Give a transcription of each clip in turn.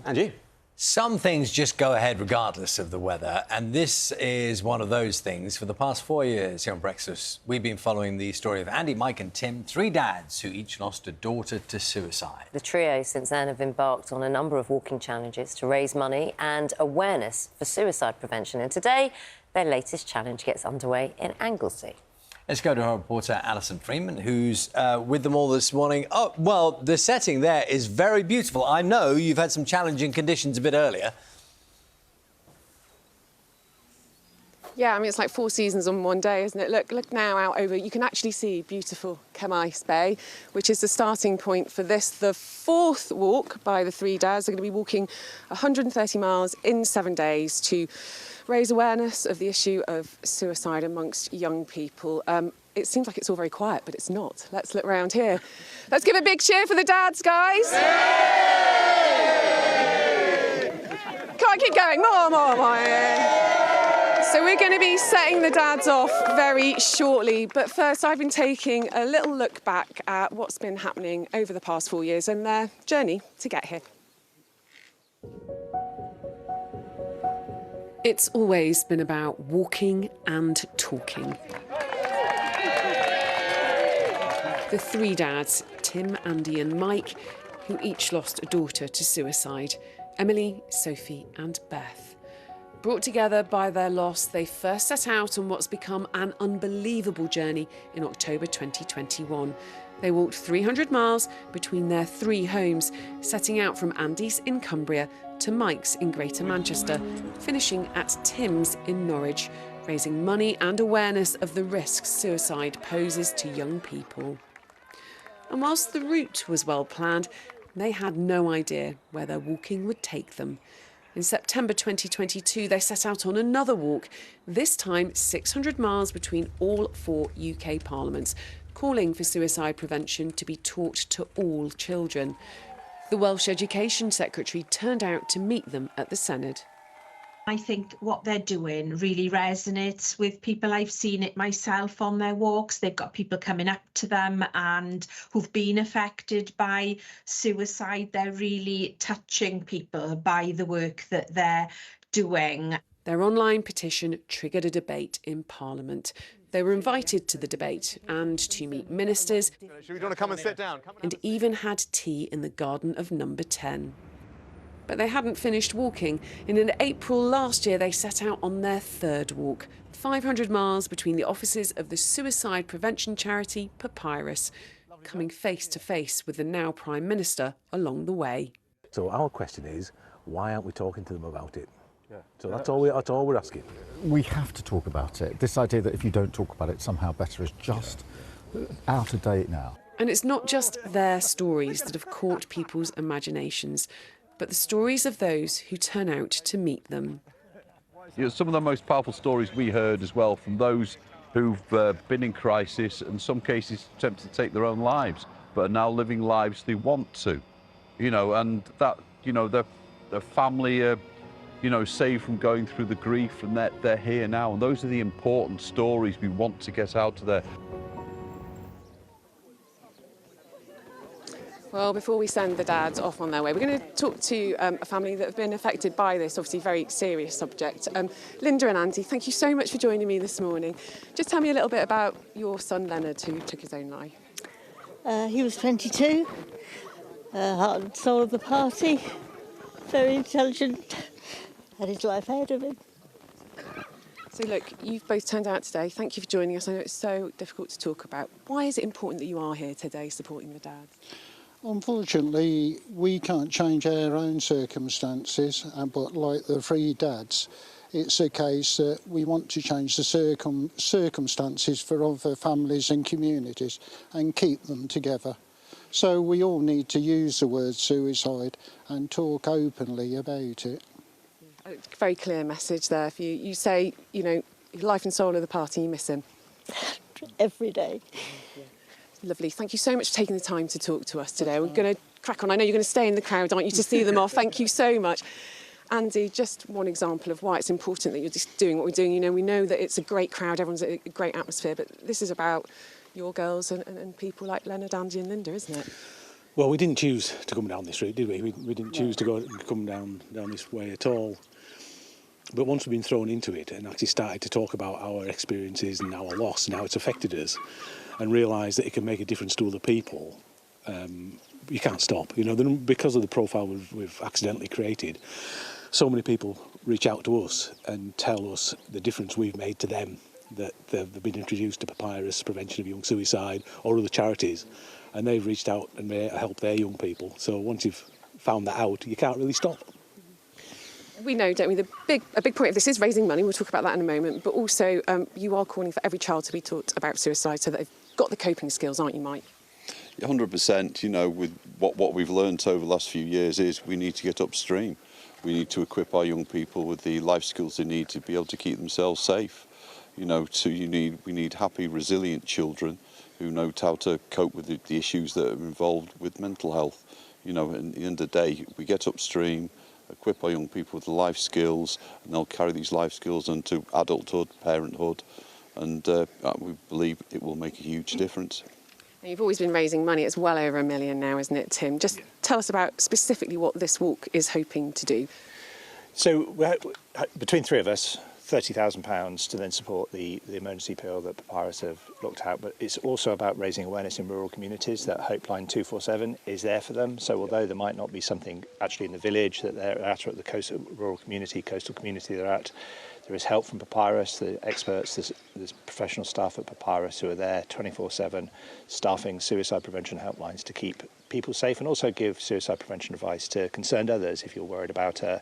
Angie? Some things just go ahead regardless of the weather, and this is one of those things. For the past 4 years here on Breakfast, we've been following the story of Andy, Mike and Tim, three dads who each lost a daughter to suicide. The trio since then have embarked on a number of walking challenges to raise money and awareness for suicide prevention, and today their latest challenge gets underway in Anglesey. Let's go to our reporter Alison Freeman, who's with them all this morning. Oh, well, the setting there is very beautiful. I know you've had some challenging conditions a bit earlier. Yeah, I mean, it's like four seasons on one day, isn't it? Look now out over, you can actually see beautiful Ynys Bay, which is the starting point for this, the fourth walk by the three dads. They're going to be walking 130 miles in 7 days to raise awareness of the issue of suicide amongst young people. It seems like it's all very quiet, but it's not. Let's look around here. Let's give a big cheer for the dads, guys. Can't keep going. More. So we're going to be setting the dads off very shortly. But first, I've been taking a little look back at what's been happening over the past 4 years and their journey to get here. It's always been about walking and talking. The three dads, Tim, Andy and Mike, who each lost a daughter to suicide, Emily, Sophie and Beth. Brought together by their loss, they first set out on what's become an unbelievable journey in October 2021. They walked 300 miles between their three homes, setting out from Andy's in Cumbria to Mike's in Greater Manchester, finishing at Tim's in Norwich, raising money and awareness of the risks suicide poses to young people. And whilst the route was well planned, they had no idea where their walking would take them. In September 2022, they set out on another walk, this time 600 miles between all four UK parliaments, calling for suicide prevention to be taught to all children. The Welsh Education Secretary turned out to meet them at the Senedd. I think what they're doing really resonates with people. I've seen it myself on their walks. They've got people coming up to them and who've been affected by suicide. They're really touching people by the work that they're doing. Their online petition triggered a debate in Parliament. They were invited to the debate and to meet ministers. Should we want to come and sit down? And even had tea in the garden of number 10. But they hadn't finished walking. In April last year, they set out on their third walk, 500 miles between the offices of the suicide prevention charity Papyrus, coming face to face with the now Prime Minister along the way. So our question is, why aren't we talking to them about it? So that's all we're asking. We have to talk about it. This idea that if you don't talk about it, somehow better is just out of date now. And it's not just their stories that have caught people's imaginations, but the stories of those who turn out to meet them. You know, some of the most powerful stories we heard as well from those who've been in crisis, and in some cases attempted to take their own lives, but are now living lives they want to. You know, and that, you know, their family are, you know, saved from going through the grief, and they're here now. And those are the important stories we want to get out there. Well, before we send the dads off on their way, we're going to talk to a family that have been affected by this, obviously very serious subject. Linda and Andy, thank you so much for joining me this morning. Just tell me a little bit about your son Leonard, who took his own life. He was 22, heart and soul of the party, very intelligent, had his life ahead of him. So look, you've both turned out today. Thank you for joining us. I know it's so difficult to talk about. Why is it important that you are here today supporting the dads? Unfortunately, we can't change our own circumstances, but like the three dads, it's a case that we want to change the circumstances for other families and communities and keep them together. So we all need to use the word suicide and talk openly about it. A very clear message there for you. You say, you know, life and soul of the party, you miss him. Every day. Lovely. Thank you so much for taking the time to talk to us today. We're going to crack on. I know you're going to stay in the crowd, aren't you, to see them off. Thank you so much. Andy, just one example of why it's important that you're just doing what we're doing. You know, we know that it's a great crowd, everyone's a great atmosphere, but this is about your girls and people like Leonard, Andy and Linda, isn't it? Well, we didn't choose to come down this route, did we? We didn't choose to come down this way at all. But once we've been thrown into it and actually started to talk about our experiences and our loss and how it's affected us, and realised that it can make a difference to other people, you can't stop. You know, because of the profile we've accidentally created, so many people reach out to us and tell us the difference we've made to them, that they've been introduced to Papyrus, Prevention of Young Suicide, or other charities, and they've reached out and helped their young people. So once you've found that out, you can't really stop. We know, don't we, a big point of this is raising money. We'll talk about that in a moment. But also, you are calling for every child to be taught about suicide so that they've got the coping skills, aren't you, Mike? 100%. You know, with what we've learned over the last few years is we need to get upstream. We need to equip our young people with the life skills they need to be able to keep themselves safe. You know, we need happy, resilient children who know how to cope with the issues that are involved with mental health. You know, at the end of the day, we get upstream, equip our young people with the life skills, and they'll carry these life skills into adulthood, parenthood, and we believe it will make a huge difference. Now, you've always been raising money. It's well over £1 million now, isn't it, Tim? Just tell us about specifically what this walk is hoping to do. So between three of us, £30,000 to then support the emergency appeal that Papyrus have looked at, but it's also about raising awareness in rural communities that Hopeline 247 is there for them. So although there might not be something actually in the village that they're at, or at the coastal community they're at, there is help from Papyrus, the experts, there's professional staff at Papyrus who are there 24/7, staffing suicide prevention helplines to keep people safe and also give suicide prevention advice to concerned others. If you're worried about a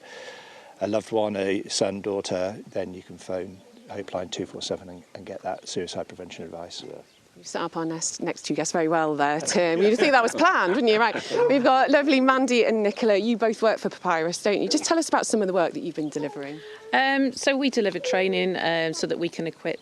loved one, a son, daughter, then you can phone Hopeline 247 and get that suicide prevention advice. You set up our next two guests very well there, Tim. You'd think that was planned, wouldn't you? Right. We've got lovely Mandy and Nicola. You both work for Papyrus, don't you? Just tell us about some of the work that you've been delivering. So we deliver training so that we can equip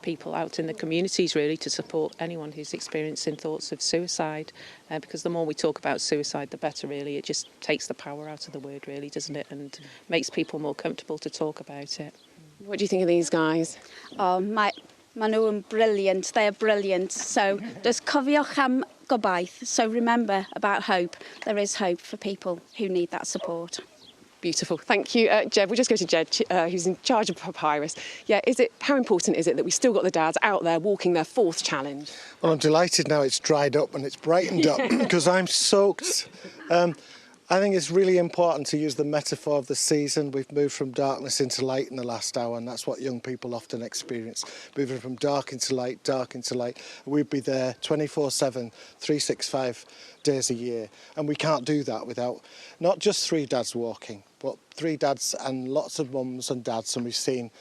people out in the communities, really, to support anyone who's experiencing thoughts of suicide. Because the more we talk about suicide, the better, really. It just takes the power out of the word, really, doesn't it? And makes people more comfortable to talk about it. What do you think of these guys? Oh, maen nhw'n brilliant. They're brilliant. So just cofiwch am gobaith. So remember about hope. There is hope for people who need that support. Beautiful. Thank you, Jed. We'll just go to Jed, who's in charge of Papyrus. Yeah, how important is it that we still got the dads out there walking their fourth challenge? Well, I'm delighted now it's dried up and it's brightened up because I'm soaked. I think it's really important to use the metaphor of the season. We've moved from darkness into light in the last hour, and that's what young people often experience. Moving from dark into light, dark into light. We'd be there 24/7, 365 days a year. And we can't do that without not just three dads walking, but three dads and lots of mums and dads. And we've seen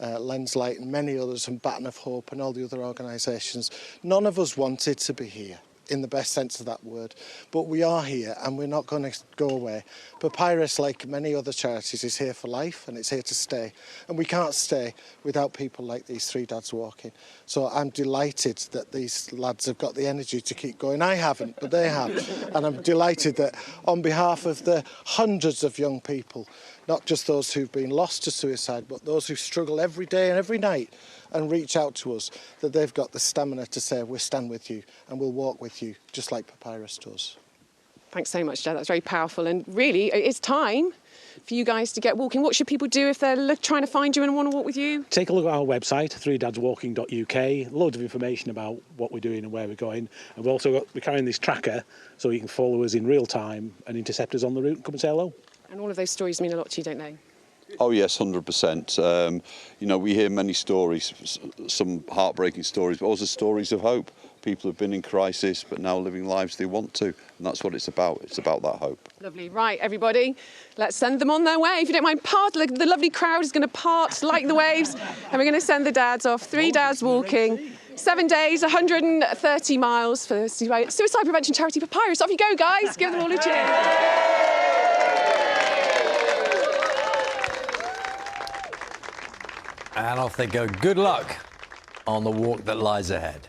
Lens Light and many others, and Baton of Hope and all the other organisations. None of us wanted to be here, in the best sense of that word, but we are here and we're not going to go away. Papyrus, like many other charities, is here for life and it's here to stay, and we can't stay without people like these three dads walking. So I'm delighted that these lads have got the energy to keep going. I haven't, but they have, and I'm delighted that on behalf of the hundreds of young people, not just those who've been lost to suicide, but those who struggle every day and every night and reach out to us, that they've got the stamina to say, we'll stand with you and we'll walk with you, just like Papyrus does. Thanks so much, Jed. That's very powerful. And really, it's time for you guys to get walking. What should people do if they're trying to find you and want to walk with you? Take a look at our website, threedadswalking.uk. Loads of information about what we're doing and where we're going. And we're carrying this tracker so you can follow us in real time and intercept us on the route and come and say hello. And all of those stories mean a lot to you, don't they? Oh yes, 100%. You know, we hear many stories, some heartbreaking stories, but also stories of hope. People have been in crisis, but now living lives they want to, and that's what it's about. It's about that hope. Lovely. Right, everybody, let's send them on their way. If you don't mind, the lovely crowd is going to part like the waves, and we're going to send the dads off. Three dads walking, 7 days, 130 miles for the suicide prevention charity Papyrus. Off you go, guys. Give them all a cheer. And off they go. Good luck on the walk that lies ahead.